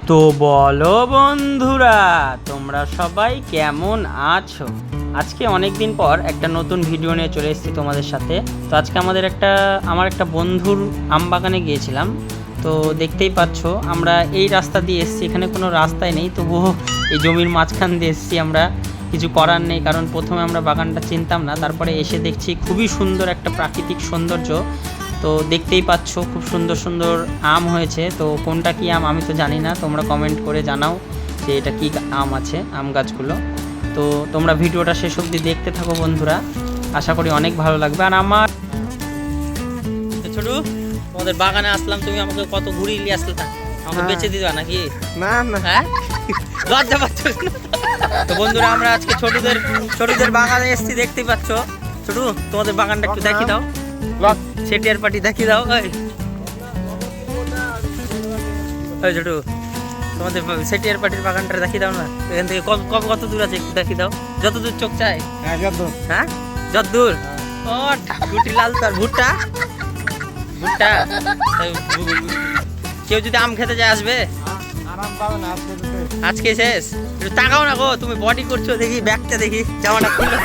তো বলো বন্ধুরা, তোমরা সবাই কেমন আছো? আজকে অনেক দিন পর একটা নতুন ভিডিও নিয়ে চলে এসেছি তোমাদের সাথে। তো আজকে আমার একটা বন্ধুর আম বাগানে গিয়েছিলাম। তো দেখতেই পাচ্ছ আমরা এই রাস্তা দিয়ে এসেছি, এখানে কোনো রাস্তাই নেই, তবুও এই জমির মাঝখান দিয়ে এসেছি আমরা। কিছু করার নেই, কারণ প্রথমে আমরা বাগানটা চিনতাম না, তারপরে এসে দেখছি খুবই সুন্দর একটা প্রাকৃতিক সৌন্দর্য। তো দেখতেই পাচ্ছ খুব সুন্দর সুন্দর আম হয়েছে। তো কোনটা কি আম আমি তো জানি না, তোমরা কমেন্ট করে জানাও যে এটা কি আম আছে আম গাছগুলো। তো তোমরা ভিডিওটা শেষ অবধি দেখতে থাকো বন্ধুরা, আশা করি অনেক ভালো লাগবে। আর আমার ছোটু, তোমাদের বাগানে আসলাম, তুমি আমাকে কত ঘুরিয়ে নিয়ে আসলে, আমাকে বেঁচে দিবা নাকি? না না, হ্যাঁ, লজ্জা পাচ্ছ? তো বন্ধুরা আমরা আজকে ছোটুদের বাগানে এসেছি, দেখতেই পাচ্ছ। ছোটু, তোমাদের বাগানটা একটু দেখি দাও, সেটিয়ার পার্টি দেখি দাও। ওই ছোটু, তোমাদের সেটিয়ার পার্টির বাগানটা দেখি দাও না, এখান থেকে কত দূর আছে একটু দেখি দাও, যত দূর চোখ চায়। হ্যাঁ, যত দূর। ও গুটি লাল তার ভুট্টা ভুট্টা। কেউ যদি আম খেতে যায় আসবে? আজকে শেষ। একটু তাকাও না গো, তুমি বডি করছো দেখি, ব্যাগটা দেখি, জামাটা খুললো।